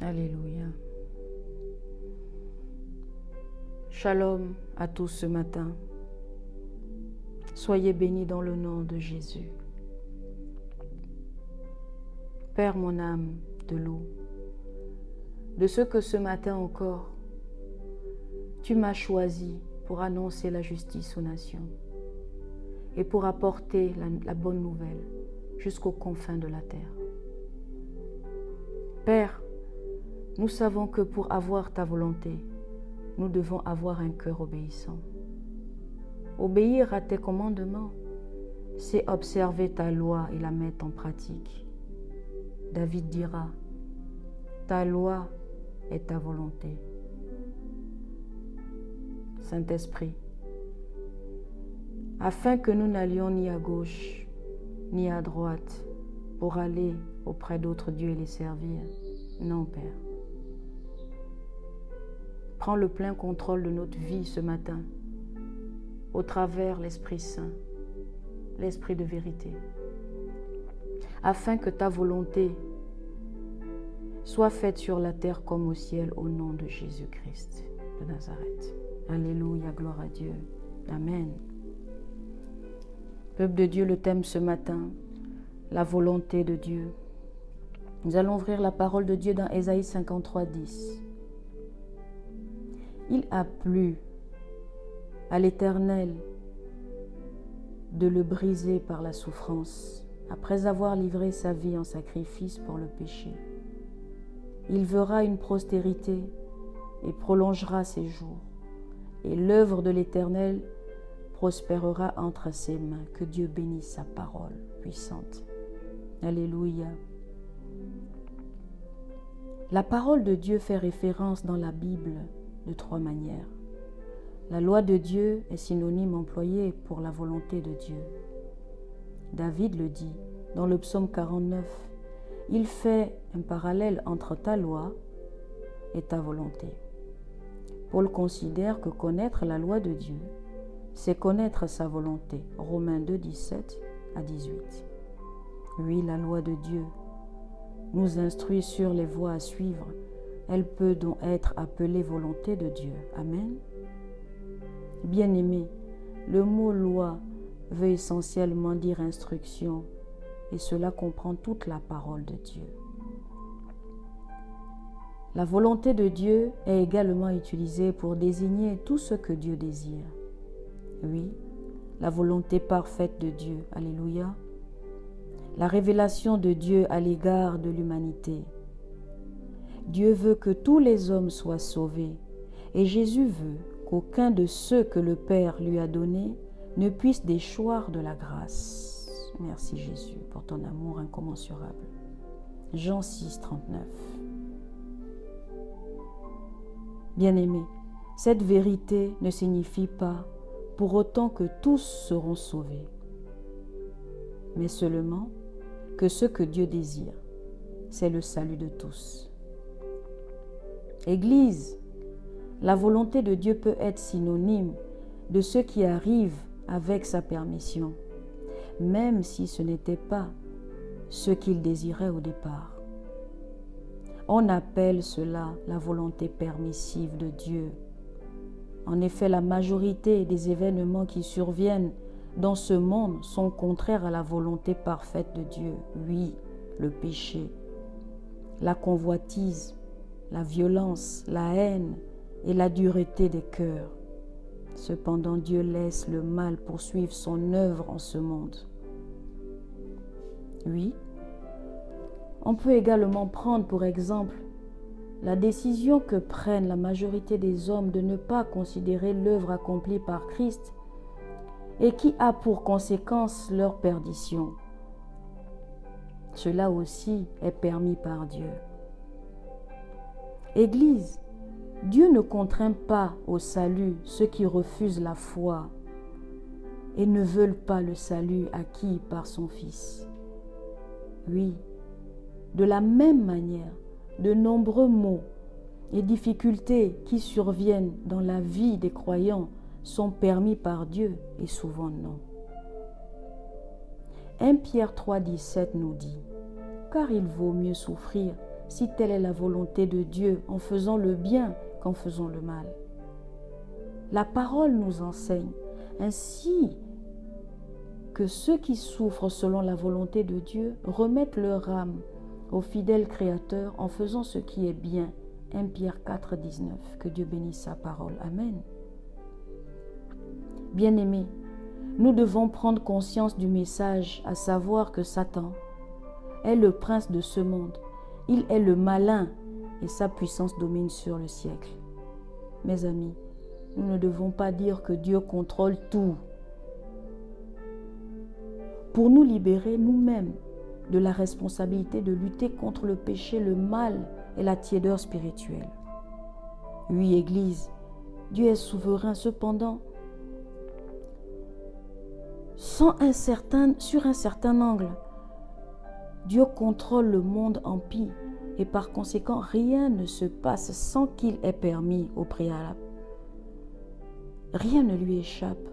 Alléluia. Shalom à tous ce matin. Soyez bénis dans le nom de Jésus. Père, mon âme te loue de ce que ce matin encore, tu m'as choisi pour annoncer la justice aux nations et pour apporter la bonne nouvelle jusqu'aux confins de la terre. Père, nous savons que pour avoir ta volonté, nous devons avoir un cœur obéissant. Obéir à tes commandements, c'est observer ta loi et la mettre en pratique. David dira, ta loi est ta volonté. Saint-Esprit, afin que nous n'allions ni à gauche ni à droite pour aller auprès d'autres dieux et les servir. Non, Père. Prends le plein contrôle de notre vie ce matin au travers l'Esprit Saint, l'Esprit de vérité, afin que ta volonté soit faite sur la terre comme au ciel au nom de Jésus-Christ de Nazareth. Alléluia, gloire à Dieu. Amen. Peuple de Dieu, le thème ce matin, la volonté de Dieu. Nous allons ouvrir la parole de Dieu dans Ésaïe 53, 10. Il a plu à l'Éternel de le briser par la souffrance, après avoir livré sa vie en sacrifice pour le péché. Il verra une postérité et prolongera ses jours, et l'œuvre de l'Éternel prospérera entre ses mains. Que Dieu bénisse sa parole puissante. Alléluia. La parole de Dieu fait référence dans la Bible de 3 manières. La loi de Dieu est synonyme employé pour la volonté de Dieu. David le dit dans le psaume 49. Il fait un parallèle entre ta loi et ta volonté. Paul considère que connaître la loi de Dieu, c'est connaître sa volonté. Romains 2, 17 à 18. Oui, la loi de Dieu nous instruit sur les voies à suivre. Elle peut donc être appelée volonté de Dieu. Amen. Bien-aimé, le mot loi veut essentiellement dire instruction, et cela comprend toute la parole de Dieu. La volonté de Dieu est également utilisée pour désigner tout ce que Dieu désire. Oui, la volonté parfaite de Dieu. Alléluia. La révélation de Dieu à l'égard de l'humanité. Dieu veut que tous les hommes soient sauvés, et Jésus veut qu'aucun de ceux que le Père lui a donnés ne puisse déchoir de la grâce. Merci Jésus pour ton amour incommensurable. Jean 6, 39. Bien-aimés, cette vérité ne signifie pas pour autant que tous seront sauvés, mais seulement que ce que Dieu désire, c'est le salut de tous. Église, la volonté de Dieu peut être synonyme de ce qui arrive avec sa permission, même si ce n'était pas ce qu'il désirait au départ. On appelle cela la volonté permissive de Dieu. En effet, la majorité des événements qui surviennent dans ce monde sont contraires à la volonté parfaite de Dieu. Oui, le péché, la convoitise, la violence, la haine et la dureté des cœurs. Cependant, Dieu laisse le mal poursuivre son œuvre en ce monde. Oui, on peut également prendre pour exemple la décision que prennent la majorité des hommes de ne pas considérer l'œuvre accomplie par Christ et qui a pour conséquence leur perdition. Cela aussi est permis par Dieu. Église, Dieu ne contraint pas au salut ceux qui refusent la foi et ne veulent pas le salut acquis par son Fils. Oui, de la même manière, de nombreux maux et difficultés qui surviennent dans la vie des croyants sont permis par Dieu et souvent non. 1 Pierre 3, 17 nous dit « Car il vaut mieux souffrir si telle est la volonté de Dieu en faisant le bien qu'en faisant le mal. » La parole nous enseigne ainsi que ceux qui souffrent selon la volonté de Dieu remettent leur âme au fidèle Créateur en faisant ce qui est bien. 1 Pierre 4, 19. Que Dieu bénisse sa parole. Amen. Bien-aimés, nous devons prendre conscience du message, à savoir que Satan est le prince de ce monde. Il est le malin et sa puissance domine sur le siècle. Mes amis, nous ne devons pas dire que Dieu contrôle tout. Pour nous libérer nous-mêmes de la responsabilité de lutter contre le péché, le mal et la tiédeur spirituelle. Oui, Église, Dieu est souverain, cependant, sur un certain angle, Dieu contrôle le monde en pis et par conséquent, rien ne se passe sans qu'il ait permis au préalable. Rien ne lui échappe.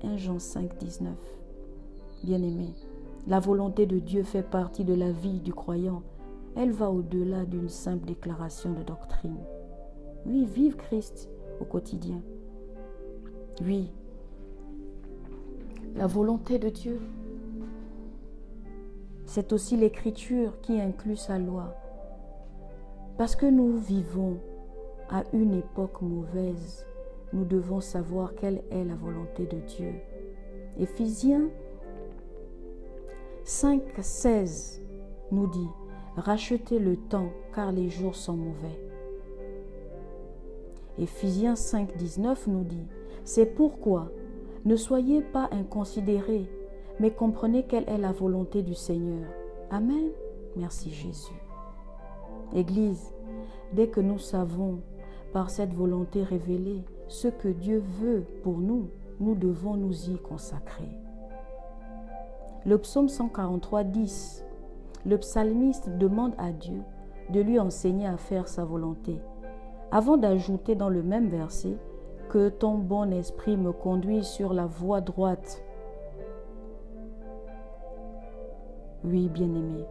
1 Jean 5, 19. Bien-aimé, la volonté de Dieu fait partie de la vie du croyant. Elle va au-delà d'une simple déclaration de doctrine. Oui, vive Christ au quotidien. Oui, la volonté de Dieu, c'est aussi l'Écriture qui inclut sa loi. Parce que nous vivons à une époque mauvaise, nous devons savoir quelle est la volonté de Dieu. Éphésiens 5, 16 nous dit « Rachetez le temps, car les jours sont mauvais. » Éphésiens 5, 19 nous dit « C'est pourquoi ne soyez pas inconsidérés, mais comprenez quelle est la volonté du Seigneur. » Amen. Merci Jésus. Église, dès que nous savons par cette volonté révélée ce que Dieu veut pour nous, nous devons nous y consacrer. Le psaume 143, 10. Le psalmiste demande à Dieu de lui enseigner à faire sa volonté, avant d'ajouter dans le même verset que ton bon esprit me conduise sur la voie droite. Oui, bien-aimé,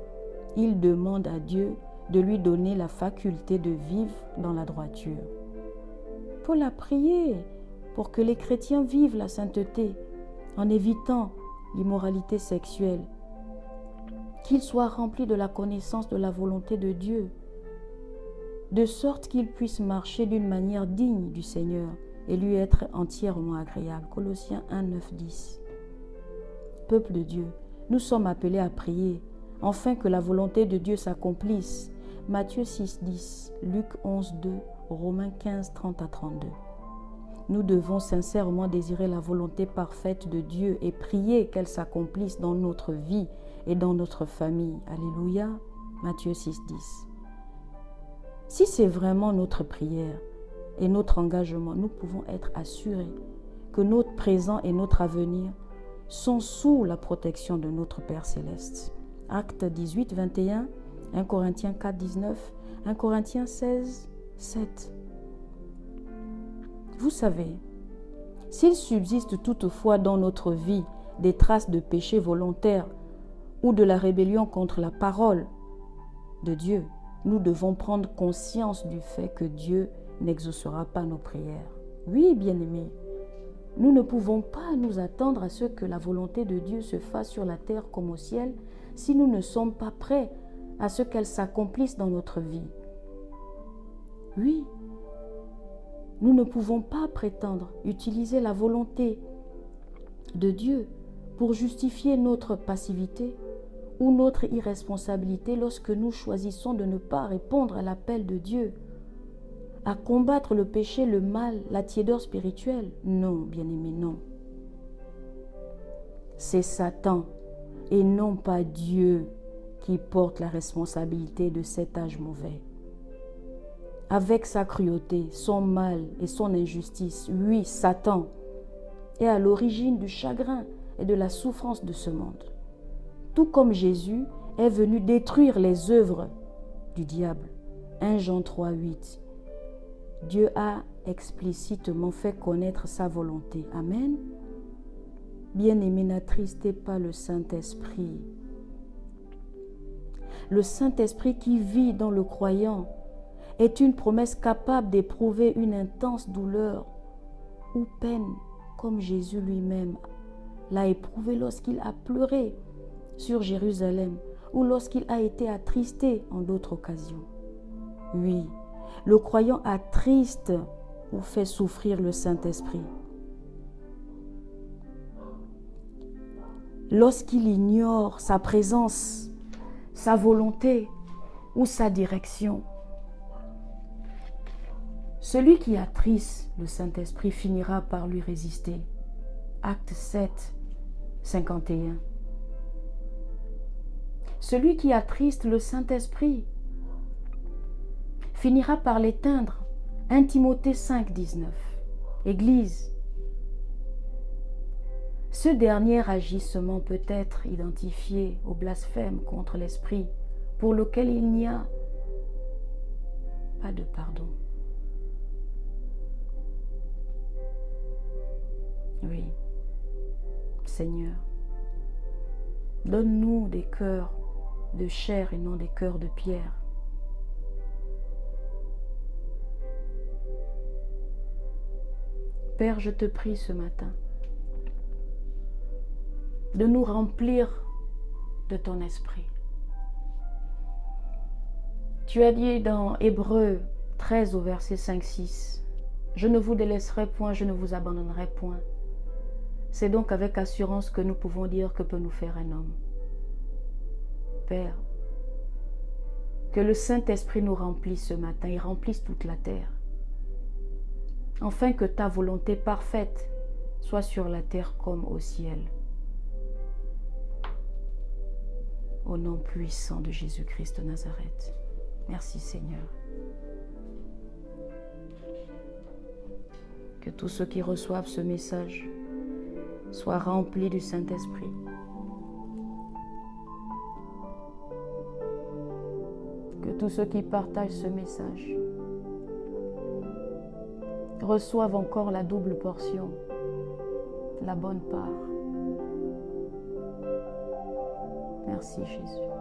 il demande à Dieu de lui donner la faculté de vivre dans la droiture. Paul a prié pour que les chrétiens vivent la sainteté en évitant l'immoralité sexuelle, qu'ils soient remplis de la connaissance de la volonté de Dieu, de sorte qu'ils puissent marcher d'une manière digne du Seigneur et lui être entièrement agréable. Colossiens 1, 9, 10. Peuple de Dieu, nous sommes appelés à prier, afin que la volonté de Dieu s'accomplisse. Matthieu 6, 10, Luc 11, 2, Romains 15, 30 à 32. Nous devons sincèrement désirer la volonté parfaite de Dieu et prier qu'elle s'accomplisse dans notre vie et dans notre famille. Alléluia. Matthieu 6, 10. Si c'est vraiment notre prière et notre engagement, nous pouvons être assurés que notre présent et notre avenir sont sous la protection de notre Père Céleste. Actes 18, 21, 1 Corinthiens 4, 19, 1 Corinthiens 16, 7. Vous savez, s'il subsiste toutefois dans notre vie des traces de péché volontaire ou de la rébellion contre la parole de Dieu, nous devons prendre conscience du fait que Dieu n'exaucera pas nos prières. Oui, bien-aimés, nous ne pouvons pas nous attendre à ce que la volonté de Dieu se fasse sur la terre comme au ciel si nous ne sommes pas prêts à ce qu'elle s'accomplisse dans notre vie. Oui, nous ne pouvons pas prétendre utiliser la volonté de Dieu pour justifier notre passivité ou notre irresponsabilité lorsque nous choisissons de ne pas répondre à l'appel de Dieu, à combattre le péché, le mal, la tiédeur spirituelle. Non, bien-aimé, non. C'est Satan et non pas Dieu qui porte la responsabilité de cet âge mauvais. Avec sa cruauté, son mal et son injustice, oui, Satan est à l'origine du chagrin et de la souffrance de ce monde. Tout comme Jésus est venu détruire les œuvres du diable. 1 Jean 3, 8. Dieu a explicitement fait connaître sa volonté. Amen. Bien-aimés, n'attristez pas le Saint-Esprit. le Saint-Esprit qui vit dans le croyant est une promesse capable d'éprouver une intense douleur ou peine, comme Jésus lui-même l'a éprouvé lorsqu'il a pleuré sur Jérusalem ou lorsqu'il a été attristé en d'autres occasions. Oui, le croyant attriste ou fait souffrir le Saint-Esprit. Lorsqu'il ignore sa présence, sa volonté ou sa direction. Celui qui attriste le Saint-Esprit finira par lui résister. Acte 7, 51. Celui qui attriste le Saint-Esprit finira par l'éteindre. 1 Timothée 5, 19. Église. Ce dernier agissement peut être identifié au blasphème contre l'Esprit, pour lequel il n'y a pas de pardon. Oui, Seigneur, donne-nous des cœurs de chair et non des cœurs de pierre. Père, je te prie ce matin de nous remplir de ton esprit. Tu as dit dans Hébreux 13 au verset 5-6, « Je ne vous délaisserai point, je ne vous abandonnerai point. » C'est donc avec assurance que nous pouvons dire que peut nous faire un homme. Père, que le Saint-Esprit nous remplisse ce matin et remplisse toute la terre, afin que ta volonté parfaite soit sur la terre comme au ciel. Au nom puissant de Jésus-Christ de Nazareth. Merci Seigneur. Que tous ceux qui reçoivent ce message soient remplis du Saint-Esprit. Que tous ceux qui partagent ce message reçoivent encore la double portion, la bonne part. Merci Jésus.